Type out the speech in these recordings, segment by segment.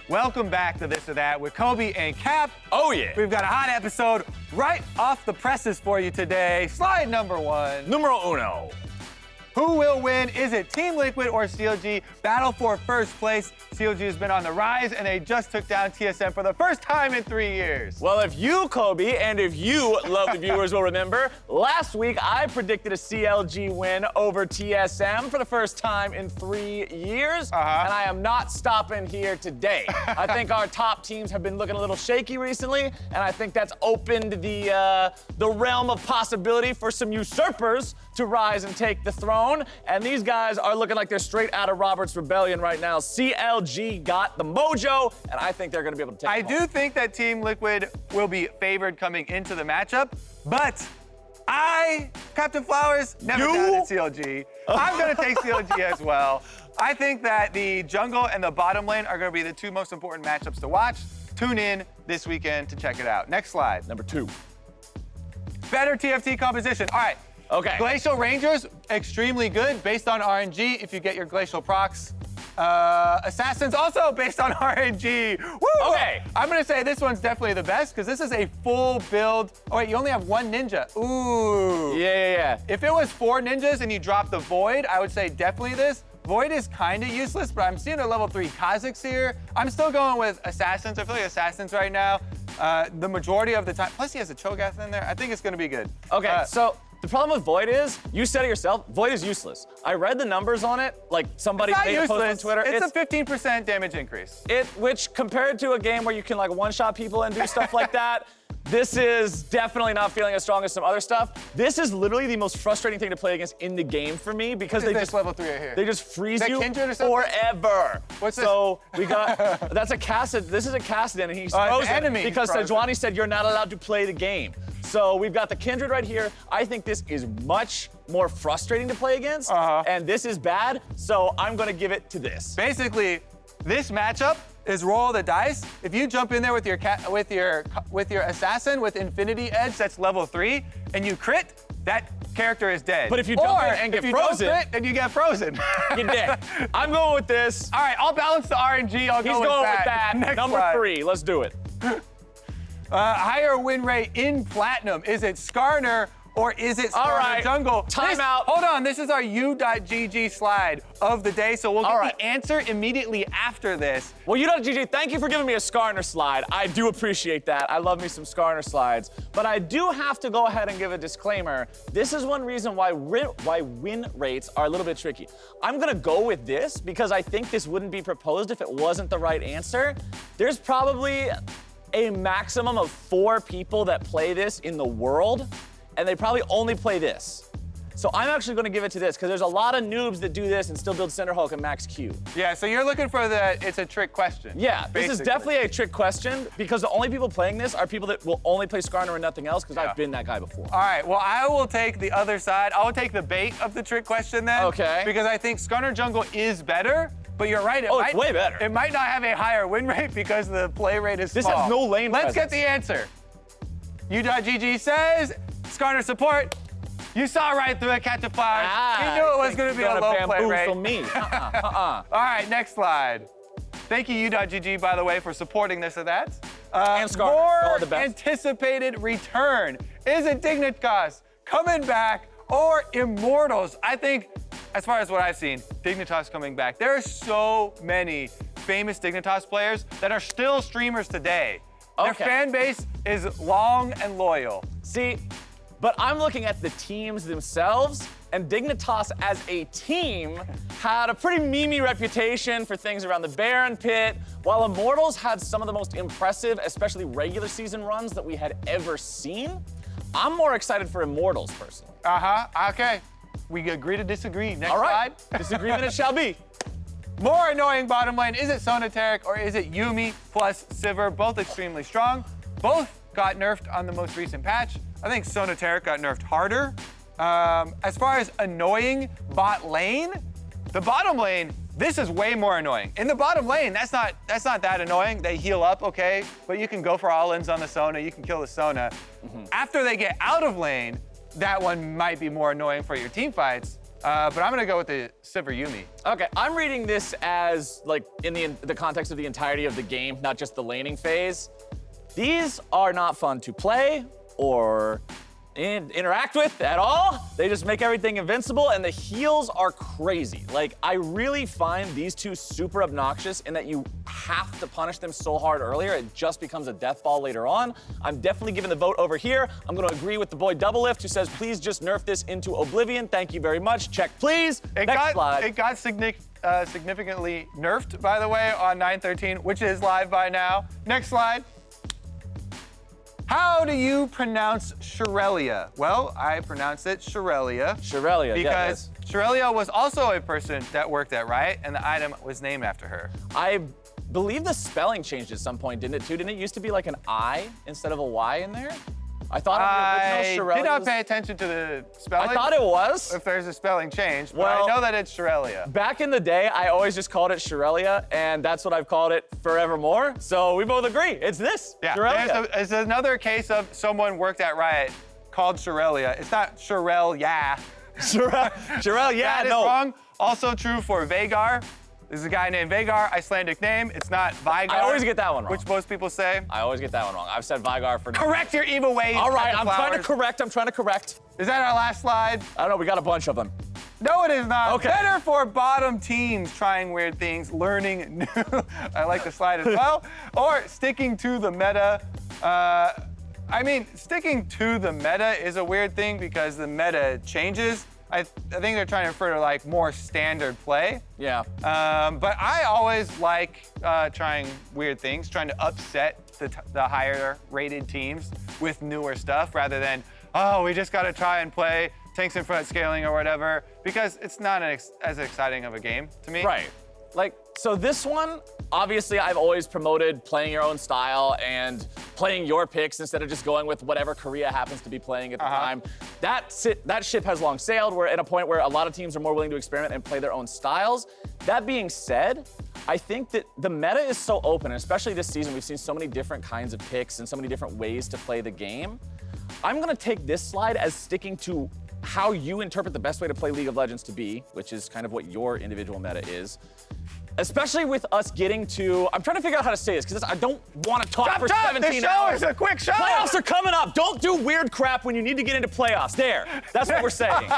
Welcome back to This or That with Kobe and Cap. Oh, yeah. We've got a hot episode right off the presses for you today. Slide number 1. Numero uno. Who will win? Is it Team Liquid or CLG? Battle for first place. CLG has been on the rise, and they just took down TSM for the first time in 3 years. Well, if you, Kobe, and if you, lovely viewers, will remember, last week I predicted a CLG win over TSM for the first time in 3 years, and I am not stopping here today. I think our top teams have been looking a little shaky recently, and I think that's opened the realm of possibility for some usurpers to rise and take the throne, and these guys are looking like they're straight out of Robert's Rebellion right now. CLG got the mojo, and I think they're gonna be able to take it home. I do think that Team Liquid will be favored coming into the matchup, but Captain Flowers, never doubted CLG. I'm gonna take CLG as well. I think that the jungle and the bottom lane are gonna be the 2 most important matchups to watch. Tune in this weekend to check it out. Next slide. Number 2. Better TFT composition. All right. Okay. Glacial Rangers, extremely good based on RNG if you get your Glacial procs. Assassins, also based on RNG. Woo! Okay. I'm gonna say this one's definitely the best because this is a full build. Oh wait, you only have 1 ninja. Ooh. Yeah. If it was 4 ninjas and you dropped the Void, I would say definitely this. Void is kind of useless, but I'm seeing a level 3 Kha'Zix here. I'm still going with Assassins. I feel like Assassins right now, the majority of the time. Plus he has a Cho'Gath in there. I think it's gonna be good. Okay, so the problem with Void is, you said it yourself, Void is useless. I read the numbers on it, like somebody made a post on Twitter. It's a 15% damage increase. Which compared to a game where you can like one-shot people and do stuff like that, this is definitely not feeling as strong as some other stuff. This is literally the most frustrating thing to play against in the game for me because they just level 3 right here. They just freeze you Kindred or something? forever. What's this? So we got that's a Cassid. This is a Cassidon, and he's frozen enemy because frozen. Sejuani said you're not allowed to play the game. So we've got the Kindred right here. I think this is much more frustrating to play against, and this is bad. So I'm gonna give it to this. Basically, this matchup is roll the dice. If you jump in there with your assassin with Infinity Edge, that's level 3, and you crit, that character is dead. But if you jump in and get frozen, don't crit, then you get frozen. You're dead. I'm going with this. All right, I'll balance the RNG. I'll He's go with going that. with that. Next Number slide. 3. Let's do it. Higher win rate in Platinum. Is it Skarner or is it Skarner Jungle? Time out. Hold on, this is our U.GG slide of the day, so we'll get the answer immediately after this. Well, U.GG, thank you for giving me a Skarner slide. I do appreciate that. I love me some Skarner slides. But I do have to go ahead and give a disclaimer. This is one reason why win rates are a little bit tricky. I'm gonna go with this because I think this wouldn't be proposed if it wasn't the right answer. There's probably a maximum of 4 people that play this in the world, and they probably only play this. So I'm actually gonna give it to this, because there's a lot of noobs that do this and still build Cinder Hulk and Max Q. Yeah, so you're looking for it's a trick question. Yeah, this is definitely a trick question, because the only people playing this are people that will only play Skarner and nothing else, because I've been that guy before. All right, well, I will take the other side. I will take the bait of the trick question then. Okay. Because I think Skarner Jungle is better, but you're right. It's way better. It might not have a higher win rate because the play rate is small. This has no lane Let's get presence. the answer. U.GG says, Skarner support. You saw right through it, Captain Flowers. You knew it was going to be a low play rate. Me. All right, next slide. Thank you, U.GG, by the way, for supporting this or that. And Skarner, more the best. anticipated return. Is it Dignitas coming back or Immortals? I think, as far as what I've seen, Dignitas coming back. There are so many famous Dignitas players that are still streamers today. Their fan base is long and loyal. See, but I'm looking at the teams themselves, and Dignitas as a team had a pretty memey reputation for things around the Baron Pit, while Immortals had some of the most impressive, especially regular season runs that we had ever seen. I'm more excited for Immortals, personally. Okay. We agree to disagree. Next All right, slide. disagreement it shall be. More annoying bottom lane. Is it Sonateric or is it Yuumi plus Sivir? Both extremely strong. Both got nerfed on the most recent patch. I think Sonateric got nerfed harder. As far as annoying bot lane, the bottom lane, this is way more annoying. In the bottom lane, that's not that annoying. They heal up, okay, but you can go for all-ins on the Sona, you can kill the Sona. After they get out of lane, that one might be more annoying for your team fights. But I'm gonna go with the Sivir Yuumi. Okay, I'm reading this as like in the context of the entirety of the game, not just the laning phase. These are not fun to play or interact with at all. They just make everything invincible, and the heals are crazy. Like, I really find these two super obnoxious in that you have to punish them so hard earlier, it just becomes a death ball later on. I'm definitely giving the vote over here. I'm gonna agree with the boy Double Lift, who says, please just nerf this into oblivion. Thank you very much. Check, please. Next slide. It got significantly nerfed, by the way, on 9.13, which is live by now. Next slide. How do you pronounce ShurelYEAH? Well, I pronounce it ShurelYEAH. ShurelYEAH, because ShurelYEAH was also a person that worked at Riot, and the item was named after her. I believe the spelling changed at some point, didn't it, too? Didn't it used to be like an I instead of a Y in there? I thought the original ShurelYEAH did not pay attention to the spelling. I thought it was. If there's a spelling change, but well, I know that it's ShurelYEAH. Back in the day, I always just called it ShurelYEAH, and that's what I've called it forevermore. So we both agree, it's this, ShurelYEAH. It's another case of someone worked at Riot called ShurelYEAH. It's not ShurelYEAH. ShurelYEAH, that is wrong. Also true for Veigar. There's a guy named Veigar, Icelandic name. It's not Veigar. I always get that one wrong. Which most people say. I always get that one wrong. I've said Veigar for... Correct your evil ways. All right, I'm trying to correct. Is that our last slide? I don't know, we got a bunch of them. No, it is not. Okay. Better for bottom teams trying weird things, learning new. I like the slide as well. Or sticking to the meta. I mean, sticking to the meta is a weird thing because the meta changes. I think they're trying to refer to like more standard play. Yeah. But I always like trying weird things, trying to upset the higher rated teams with newer stuff rather than, oh, we just got to try and play tanks in front scaling or whatever, because it's not as exciting of a game to me. Right. Like, so this one, obviously I've always promoted playing your own style and playing your picks instead of just going with whatever Korea happens to be playing at the time. That ship has long sailed. We're at a point where a lot of teams are more willing to experiment and play their own styles. That being said, I think that the meta is so open, and especially this season, we've seen so many different kinds of picks and so many different ways to play the game. I'm gonna take this slide as sticking to how you interpret the best way to play League of Legends to be, which is kind of what your individual meta is. Especially with us getting to, I'm trying to figure out how to say this, because I don't want to talk for 17 hours. This show is a quick show. Playoffs are coming up. Don't do weird crap when you need to get into playoffs. There, that's what we're saying.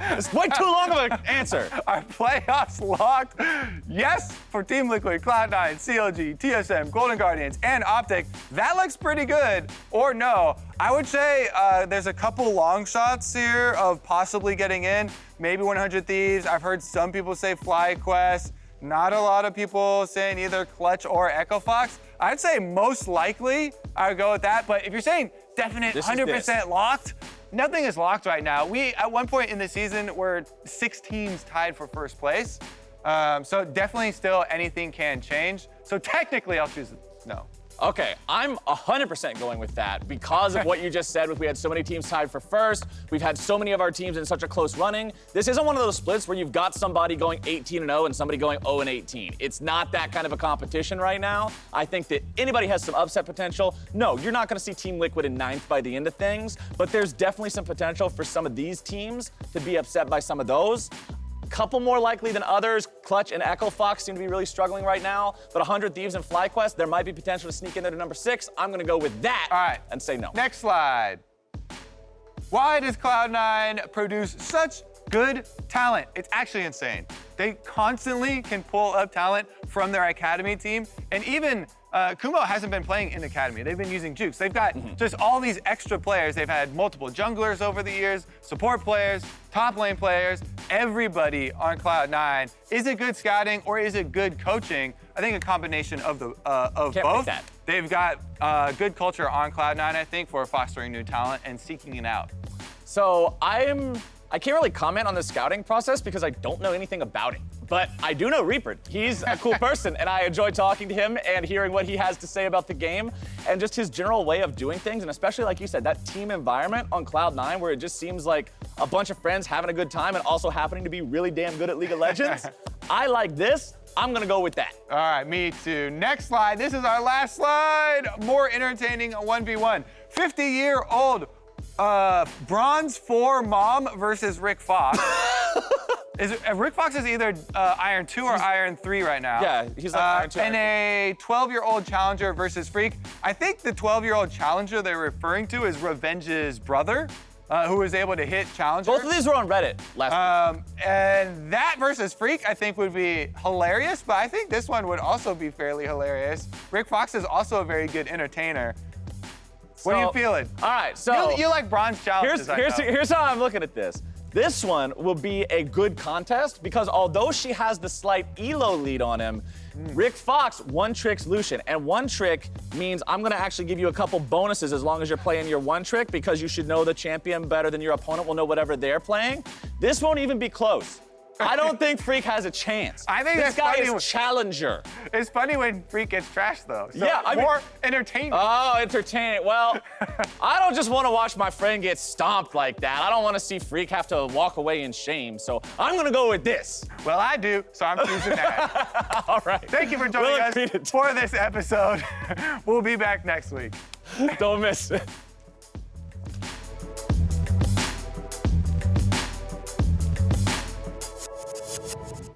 It's way too long of an answer. Are playoffs locked? Yes, for Team Liquid, Cloud9, CLG, TSM, Golden Guardians, and Optic. That looks pretty good. Or no. I would say there's a couple long shots here of possibly getting in. Maybe 100 Thieves. I've heard some people say FlyQuest. Not a lot of people saying either Clutch or Echo Fox. I'd say most likely I would go with that. But if you're saying definite 100% locked, nothing is locked right now. We, at one point in the season, were 6 teams tied for first place. So definitely still anything can change. So technically I'll choose no. Okay, I'm 100% going with that because of what you just said. We had so many teams tied for first. We've had so many of our teams in such a close running. This isn't one of those splits where you've got somebody going 18-0 and somebody going 0-18. It's not that kind of a competition right now. I think that anybody has some upset potential. No, you're not gonna see Team Liquid in 9th by the end of things, but there's definitely some potential for some of these teams to be upset by some of those. Couple more likely than others. Clutch and Echo Fox seem to be really struggling right now, but 100 Thieves and FlyQuest, there might be potential to sneak in there to number 6. I'm gonna go with that and say no. Next slide. Why does Cloud9 produce such good talent? It's actually insane. They constantly can pull up talent from their academy team, and even Kumo hasn't been playing in academy. They've been using Jukes. They've got just all these extra players. They've had multiple junglers over the years, support players, top lane players. Everybody on Cloud9. Is it good scouting or is it good coaching? I think a combination of both. They've got good culture on Cloud9, I think, for fostering new talent and seeking it out. So I can't really comment on the scouting process because I don't know anything about it. But I do know Reaper. He's a cool person, and I enjoy talking to him and hearing what he has to say about the game and just his general way of doing things, and especially, like you said, that team environment on Cloud9 where it just seems like a bunch of friends having a good time and also happening to be really damn good at League of Legends. I like this. I'm gonna go with that. All right, me too. Next slide. This is our last slide. More entertaining 1v1. 50-year-old Bronze 4 mom versus Rick Fox. Rick Fox is either Iron 2 or Iron 3 right now. Yeah, he's like Iron 2. And a 12-year-old challenger versus Freak. I think the 12-year-old challenger they're referring to is Revenge's brother, who was able to hit challenger. Both of these were on Reddit last week. And that versus Freak, I think, would be hilarious, but I think this one would also be fairly hilarious. Rick Fox is also a very good entertainer. What are you feeling? All right, so you like bronze challenges. Here's how I'm looking at this. This one will be a good contest because although she has the slight elo lead on him, Rick Fox one-tricks Lucian. And one trick means I'm gonna actually give you a couple bonuses as long as you're playing your one trick because you should know the champion better than your opponent will know whatever they're playing. This won't even be close. I don't think Freak has a chance. I think this guy funny is challenger. It's funny when Freak gets trashed, though. So yeah, I mean, more entertaining. Oh, entertaining. Well, I don't just want to watch my friend get stomped like that. I don't want to see Freak have to walk away in shame. So I'm going to go with this. Well, I do, so I'm choosing that. All right. Thank you for joining us for this episode. We'll be back next week. Don't miss it.